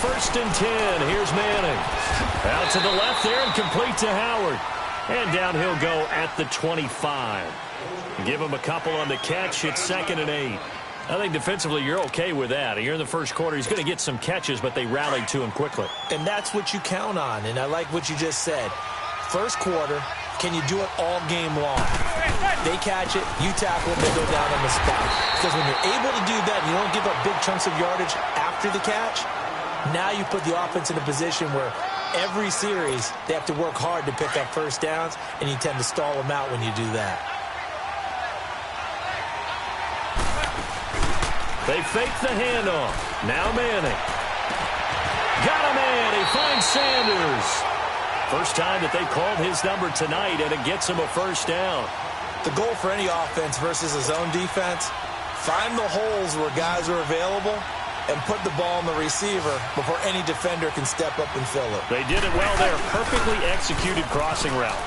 1st and 10. Here's Manning. Out to the left there and complete to Howard. And down he'll go at the 25. Give him a couple on the catch. It's 2nd and 8. I think defensively you're okay with that. You're in the first quarter. He's going to get some catches, but they rallied to him quickly. And that's what you count on, and I like what you just said. First quarter, can you do it all game long? They catch it, you tackle them, they go down on the spot. Because when you're able to do that and you don't give up big chunks of yardage after the catch, now you put the offense in a position where every series they have to work hard to pick up first downs, and you tend to stall them out when you do that. They fake the handoff. Now Manning. Got a man. He finds Sanders. First time that they called his number tonight, and it gets him a first down. The goal for any offense versus a zone defense, find the holes where guys are available and put the ball in the receiver before any defender can step up and fill it. They did it well there. Perfectly executed crossing route.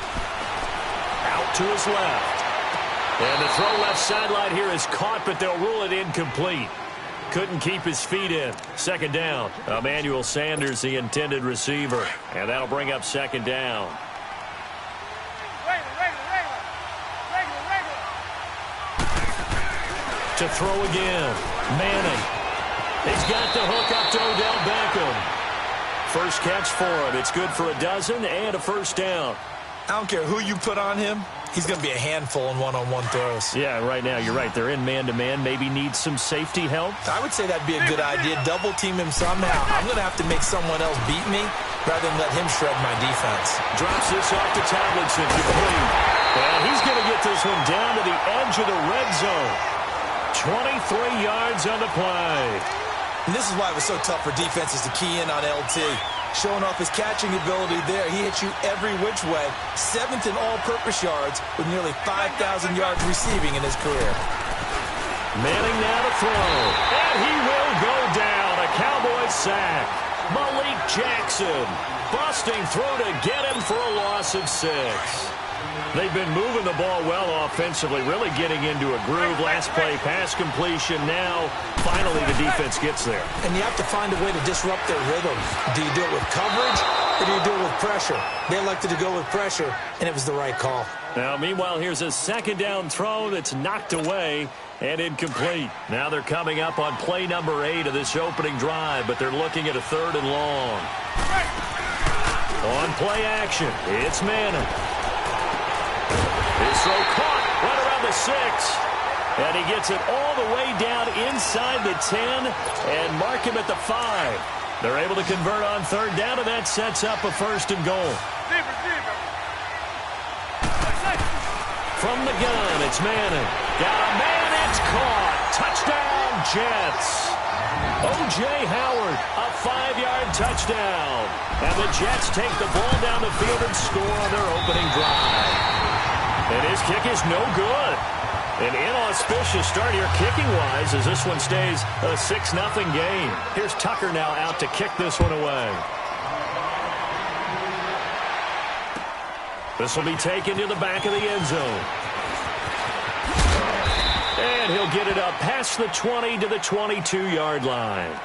Out to his left. And the throw left sideline here is caught, but they'll rule it incomplete. Couldn't keep his feet in. 2nd down. Emmanuel Sanders, the intended receiver. And that'll bring up 2nd down. To throw again. Manning. He's got the hook up to Odell Beckham. First catch for him. It's good for a dozen and a first down. I don't care who you put on him. He's going to be a handful in one-on-one throws. Yeah, right now, you're right. They're in man-to-man. Maybe needs some safety help. I would say that'd be a good idea. Double-team him somehow. I'm going to have to make someone else beat me rather than let him shred my defense. Drops this off to Tomlinson. Complete. And he's going to get this one down to the edge of the red zone. 23 yards on the play. And this is why it was so tough for defenses to key in on LT. Showing off his catching ability there. He hits you every which way. 7th in all-purpose yards with nearly 5,000 yards receiving in his career. Manning now to throw. And he will go down. A Cowboys sack. Malik Jackson busting through to get him for a loss of 6. They've been moving the ball well offensively, really getting into a groove. Last play, pass completion. Now, finally, the defense gets there. And you have to find a way to disrupt their rhythm. Do you do it with coverage, or do you do it with pressure? They elected to go with pressure, and it was the right call. Now, meanwhile, here's a 2nd down throw that's knocked away and incomplete. Now they're coming up on play number 8 of this opening drive, but they're looking at a 3rd and long. On play action, it's Manning. His throw caught right around the 6. And he gets it all the way down inside the 10 and mark him at the 5. They're able to convert on 3rd down, and that sets up a 1st and goal. From the gun, it's Manning. Got a man, it's caught. Touchdown, Jets. O.J. Howard, a 5-yard touchdown. And the Jets take the ball down the field and score on their opening drive. And his kick is no good. An inauspicious start here kicking-wise as this one stays a 6-0 game. Here's Tucker now out to kick this one away. This will be taken to the back of the end zone. And he'll get it up past the 20 to the 22-yard line.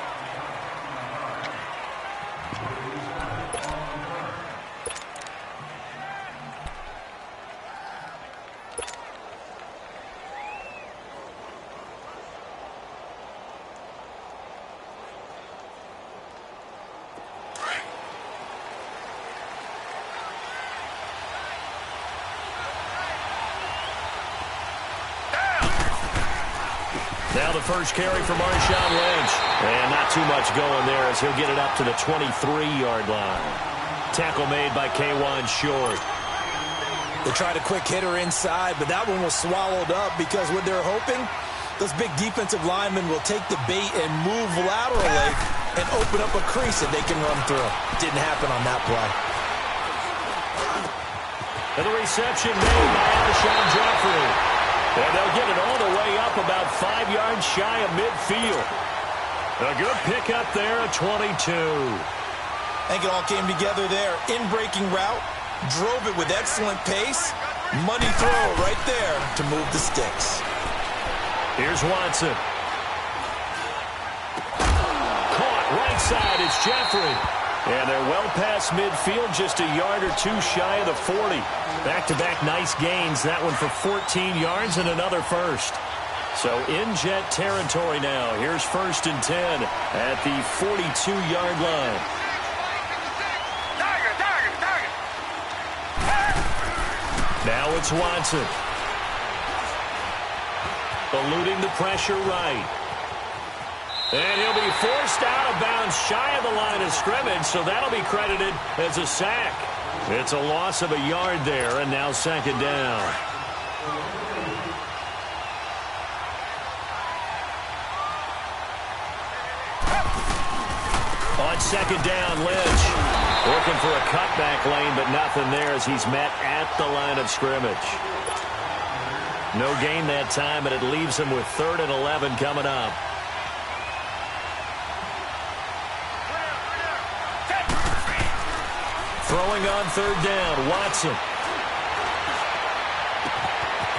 Now the first carry for Marshawn Lynch. And not too much going there as he'll get it up to the 23-yard line. Tackle made by K'Wan Short. They tried a quick hitter inside, but that one was swallowed up because what they're hoping, those big defensive linemen will take the bait and move laterally and open up a crease that they can run through. Didn't happen on that play. And the reception made by Alshon Jeffrey. And they'll get it all the way up about 5 yards shy of midfield. A good pickup there at 22. I think it all came together there. In-breaking route, drove it with excellent pace. Money throw right there to move the sticks. Here's Watson. Caught right right side, it's Jeffrey. And they're well past midfield, just a yard or two shy of the 40. Back-to-back nice gains. That one for 14 yards and another first. So in Jet territory now. Here's 1st and 10 at the 42-yard line. Now it's Watson. Eluding the pressure right. And he'll be forced out of bounds shy of the line of scrimmage, so that'll be credited as a sack. It's a loss of a yard there, and now 2nd down. On 2nd down, Lynch looking for a cutback lane, but nothing there as he's met at the line of scrimmage. No gain that time, and it leaves him with 3rd and 11 coming up. Throwing on 3rd down, Watson.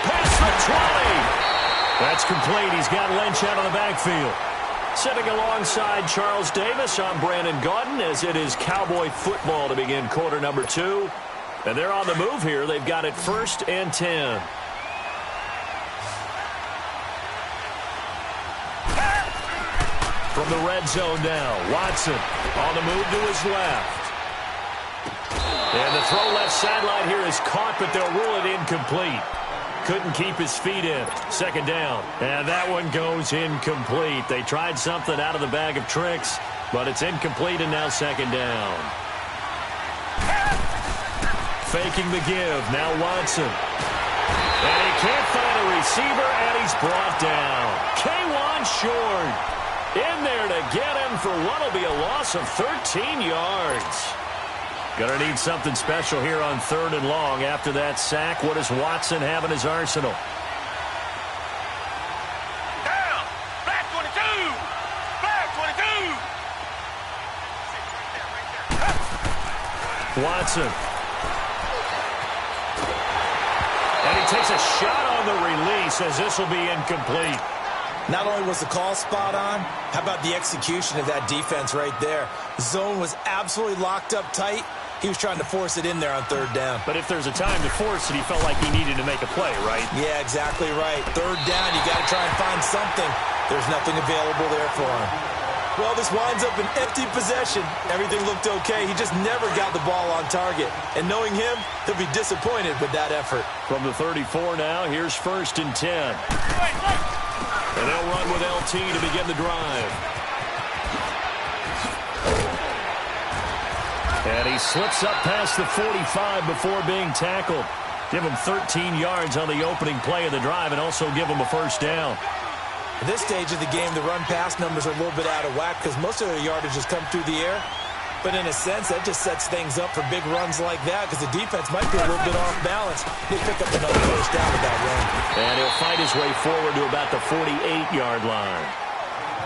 Past the 20. That's complete. He's got Lynch out of the backfield. Sitting alongside Charles Davis, I'm Brandon Gaudin, as it is Cowboy football to begin quarter number 2. And they're on the move here. They've got it 1st and 10. From the red zone now, Watson on the move to his left. And the throw left sideline here is caught, but they'll rule it incomplete. Couldn't keep his feet in. 2nd down. And that one goes incomplete. They tried something out of the bag of tricks, but it's incomplete, and now 2nd down. Faking the give. Now Watson. And he can't find a receiver, and he's brought down. K1 short. In there to get him for what will be a loss of 13 yards. Gonna need something special here on 3rd and long. After that sack, what does Watson have in his arsenal? Down! Flag 22! Flag 22! Watson. And he takes a shot on the release as this will be incomplete. Not only was the call spot on, how about the execution of that defense right there? Zone was absolutely locked up tight. He was trying to force it in there on 3rd down. But if there's a time to force it, he felt like he needed to make a play, right? Yeah, exactly right. 3rd down, you got to try and find something. There's nothing available there for him. Well, this winds up an empty possession. Everything looked okay. He just never got the ball on target. And knowing him, he'll be disappointed with that effort. From the 34 now, here's 1st and 10. And they'll run with LT to begin the drive. And he slips up past the 45 before being tackled. Give him 13 yards on the opening play of the drive and also give him a 1st down. At this stage of the game, the run-pass numbers are a little bit out of whack because most of their yardage has come through the air. But in a sense, that just sets things up for big runs like that because the defense might be a little bit off balance. He'll pick up another 1st down with that run. And he'll fight his way forward to about the 48-yard line.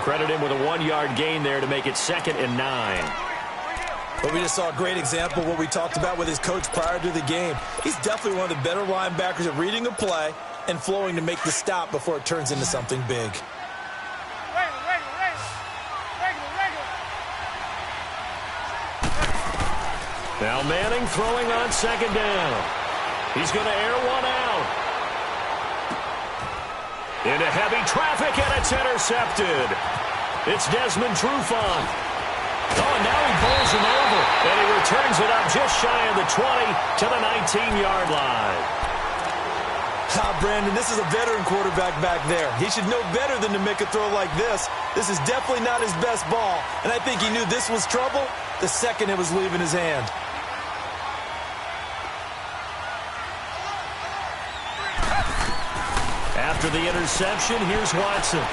Credit him with a 1-yard gain there to make it 2nd and 9. But we just saw a great example of what we talked about with his coach prior to the game. He's definitely one of the better linebackers at reading a play and flowing to make the stop before it turns into something big. Now Manning throwing on 2nd down. He's going to air one out. Into heavy traffic, and it's intercepted. It's Desmond Trufant. Oh, and now he bowls him over, and he returns it up just shy of the 20 to the 19-yard line. Brandon, this is a veteran quarterback back there. He should know better than to make a throw like this. This is definitely not his best ball, and I think he knew this was trouble the second it was leaving his hand. After the interception, here's Watson.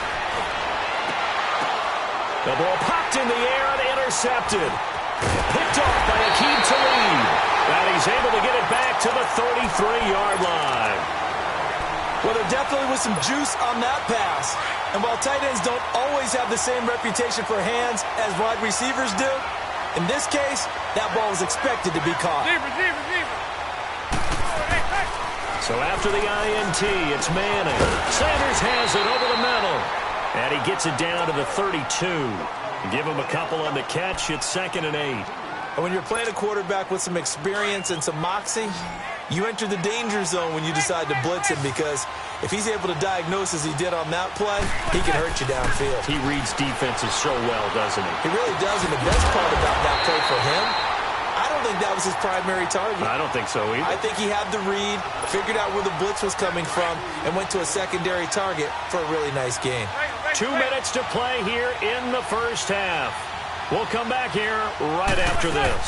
The ball popped in the air and intercepted. Picked off by Akeem Talib. And he's able to get it back to the 33-yard line. Well, there definitely was some juice on that pass. And while tight ends don't always have the same reputation for hands as wide receivers do, in this case, that ball was expected to be caught. So after the INT, it's Manning. Sanders has it over the middle. And he gets it down to the 32. Give him a couple on the catch. It's 2nd and 8. And when you're playing a quarterback with some experience and some moxie, you enter the danger zone when you decide to blitz him, because if he's able to diagnose as he did on that play, he can hurt you downfield. He reads defenses so well, doesn't he? He really does, and the best part about that play for him, I don't think that was his primary target. I don't think so either. I think he had the read, figured out where the blitz was coming from, and went to a secondary target for a really nice gain. 2 minutes to play here in the first half. We'll come back here right after this.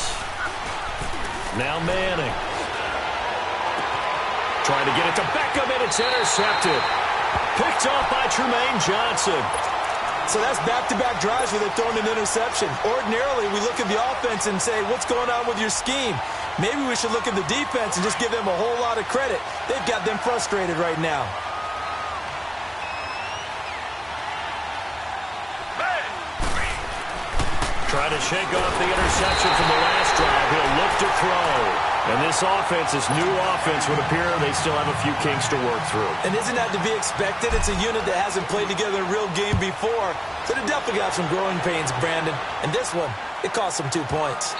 Now Manning. Trying to get it to Beckham, and it's intercepted. Picked off by Trumaine Johnson. So that's back-to-back drives where they're throwing an interception. Ordinarily, we look at the offense and say, what's going on with your scheme? Maybe we should look at the defense and just give them a whole lot of credit. They've got them frustrated right now. Try to shake off the interception from the last drive. He'll look to throw. And this offense, this new offense, would appear they still have a few kinks to work through. And isn't that to be expected? It's a unit that hasn't played together a real game before. So they definitely got some growing pains, Brandon. And this one, it cost them 2 points.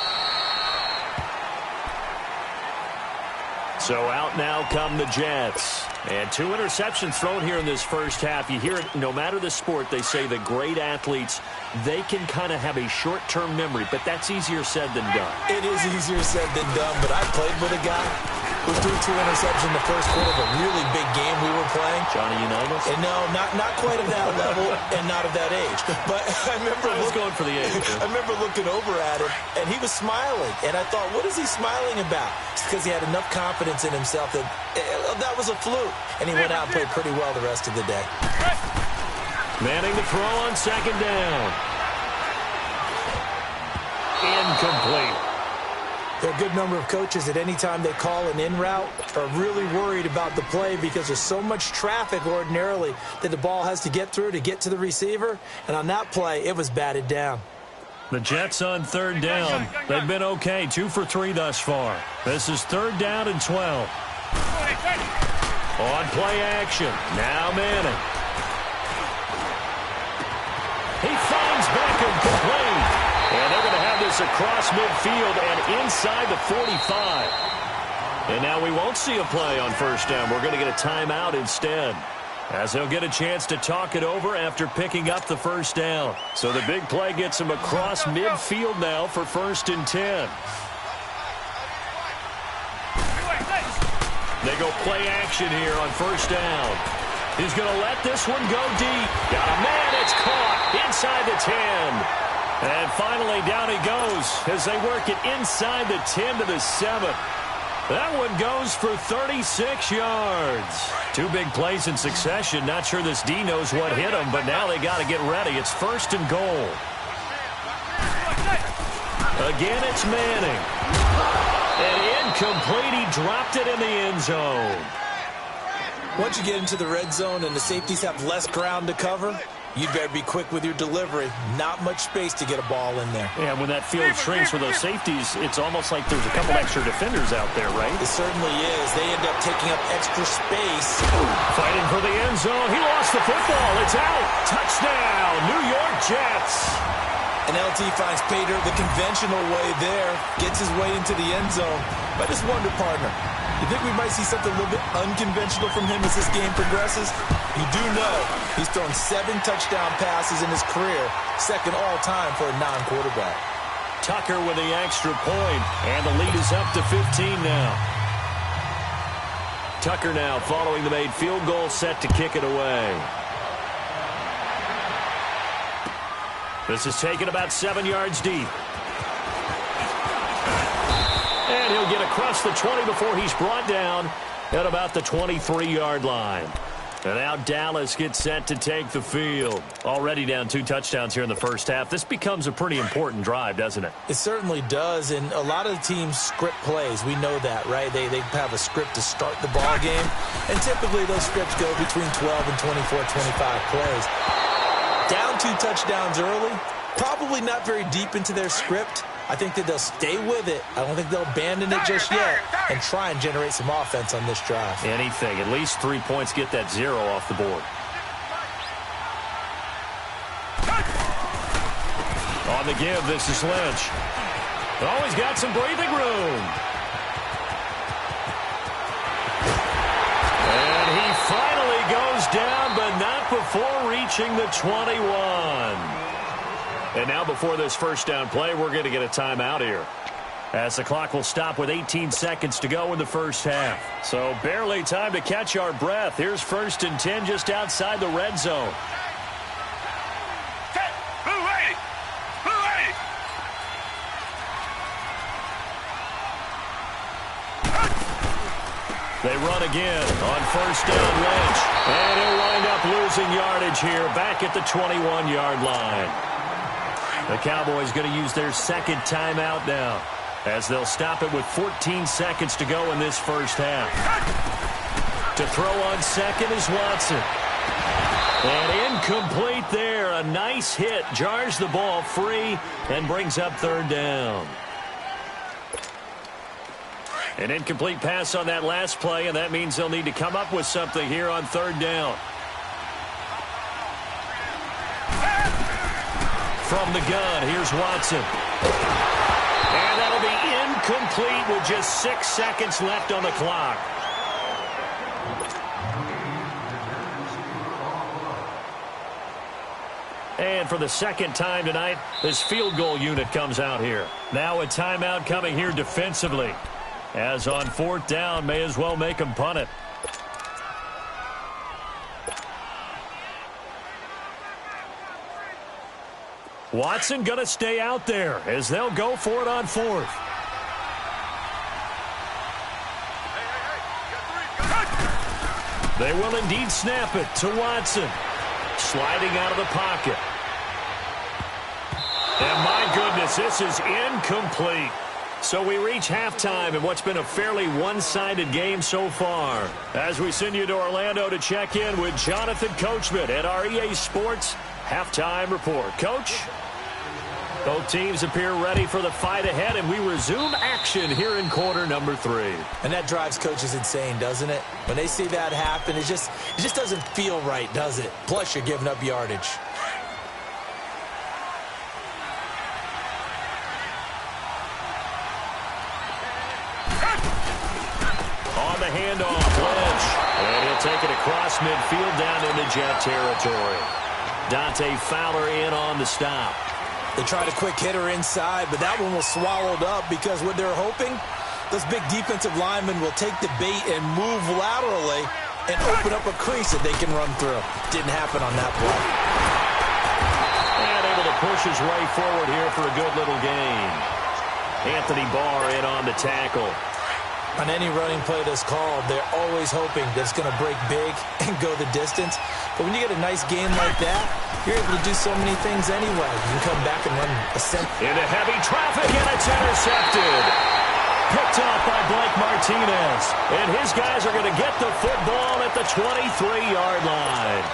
So out now come the Jets. And 2 interceptions thrown here in this first half. You hear it, no matter the sport, they say that great athletes, they can kind of have a short-term memory, but that's easier said than done. It is easier said than done, but I played with a guy who threw 2 interceptions in the first quarter of a really big game we were playing. Johnny Unitas? And no, not quite of that level and not of that age. But I remember I was going for the age. I remember looking over at him, and he was smiling. And I thought, what is he smiling about? It's because he had enough confidence in himself that that was a fluke. And he went out and played pretty well the rest of the day. Manning the throw on 2nd down. Incomplete. There are a good number of coaches at any time they call an in route are really worried about the play because there's so much traffic ordinarily that the ball has to get through to get to the receiver. And on that play, it was batted down. The Jets on 3rd down. They've been okay, 2 for 3 thus far. This is 3rd down and 12. On play action. Now Manning. He finds Beckham complete. And they're going to have this across midfield and inside the 45. And now we won't see a play on 1st down. We're going to get a timeout instead, as he'll get a chance to talk it over after picking up the 1st down. So the big play gets him across midfield now for 1st and 10. They go play action here on 1st down. He's going to let this one go deep. Got a man. It's caught inside the 10. And finally, down he goes as they work it inside the 10 to the 7. That one goes for 36 yards. 2 big plays in succession. Not sure this D knows what hit him, but now they got to get ready. It's 1st and goal. Again, it's Manning. And incomplete. He dropped it in the end zone. Once you get into the red zone and the safeties have less ground to cover, you'd better be quick with your delivery. Not much space to get a ball in there. Yeah, when that field shrinks for those safeties, it's almost like there's a couple extra defenders out there, right? It certainly is. They end up taking up extra space. Fighting for the end zone. He lost the football. It's out. Touchdown, New York Jets. And LT finds Pater the conventional way there. Gets his way into the end zone. But just wonder, partner, you think we might see something a little bit unconventional from him as this game progresses? You do know he's thrown 7 touchdown passes in his career, 2nd all-time for a non-quarterback. Tucker with the extra point, and the lead is up to 15 now. Tucker now following the made field goal, set to kick it away. This is taken about 7 yards deep. And he'll get across the 20 before he's brought down at about the 23-yard line. And now Dallas gets set to take the field. Already down 2 touchdowns here in the first half. This becomes a pretty important drive, doesn't it? It certainly does, and a lot of the teams script plays. We know that, right? They have a script to start the ball game, and typically those scripts go between 12 and 24, 25 plays. Down 2 touchdowns early, probably not very deep into their script. I think that they'll stay with it. I don't think they'll abandon it just yet and try and generate some offense on this drive. Anything. At least 3 points, get that 0 off the board. On the give, this is Lynch. Oh, he's got some breathing room. And he finally goes down, but not before reaching the 21. And now before this first down play, we're going to get a timeout here, as the clock will stop with 18 seconds to go in the first half. So barely time to catch our breath. Here's 1st and 10 just outside the red zone. They run again on 1st down, Lynch. And he'll wind up losing yardage here back at the 21-yard line. The Cowboys going to use their 2nd timeout now, as they'll stop it with 14 seconds to go in this first half. To throw on 2nd is Watson. And incomplete there. A nice hit. Jars the ball free and brings up 3rd down. An incomplete pass on that last play, and that means they'll need to come up with something here on 3rd down. From the gun, here's Watson. And that'll be incomplete with just 6 seconds left on the clock. And for the 2nd time tonight, this field goal unit comes out here. Now a timeout coming here defensively, as on 4th down, may as well make them punt it. Watson going to stay out there as they'll go for it on 4th. They will indeed snap it to Watson. Sliding out of the pocket. And my goodness, this is incomplete. So we reach halftime in what's been a fairly one-sided game so far, as we send you to Orlando to check in with Jonathan Coachman at our EA Sports Halftime Report. Coach? Both teams appear ready for the fight ahead, and we resume action here in quarter number 3. And that drives coaches insane, doesn't it? When they see that happen, it just doesn't feel right, does it? Plus, you're giving up yardage. On the handoff, Lynch. And he'll take it across midfield down into Jet territory. Dante Fowler in on the stop. They tried a quick hitter inside, but that one was swallowed up because what they're hoping, those big defensive linemen will take the bait and move laterally and open up a crease that they can run through. Didn't happen on that play. And able to push his way forward here for a good little gain. Anthony Barr in on the tackle. On any running play that's called, they're always hoping that it's going to break big and go the distance. But when you get a nice game like that, you're able to do so many things anyway. You can come back and run a cent. Into heavy traffic, and it's intercepted. Picked off by Blake Martinez. And his guys are going to get the football at the 23-yard line.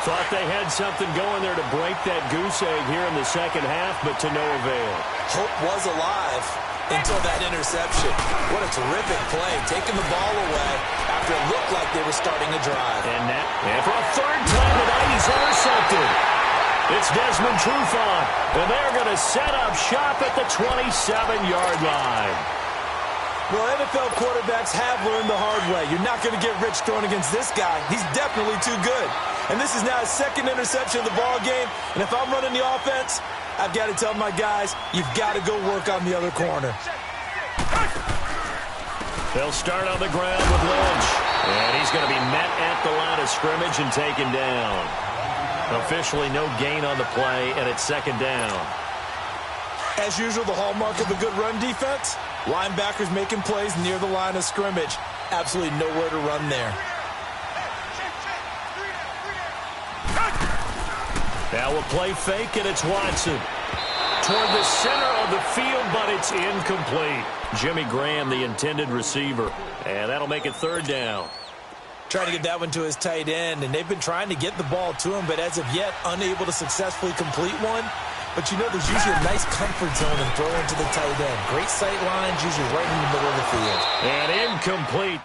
Thought they had something going there to break that goose egg here in the second half, but to no avail. Hope was alive until that interception. What a terrific play, taking the ball away after it looked like they were starting a drive. And for a 3rd time tonight, he's intercepted. It's Desmond Trufant, and they're going to set up shop at the 27-yard line. Well, NFL quarterbacks have learned the hard way. You're not going to get rich throwing against this guy. He's definitely too good. And this is now his 2nd interception of the ball game. And if I'm running the offense, I've got to tell my guys, you've got to go work on the other corner. They'll start on the ground with Lynch. And he's going to be met at the line of scrimmage and taken down. Officially no gain on the play, and it's 2nd down. As usual, the hallmark of a good run defense, linebackers making plays near the line of scrimmage. Absolutely nowhere to run there. Now a play fake, and it's Watson. Toward the center of the field, but it's incomplete. Jimmy Graham, the intended receiver. And that'll make it 3rd down. Trying to get that one to his tight end, and they've been trying to get the ball to him, but as of yet, unable to successfully complete one. But you know, there's usually a nice comfort zone and throw into the tight end. Great sight lines, usually right in the middle of the field. And incomplete.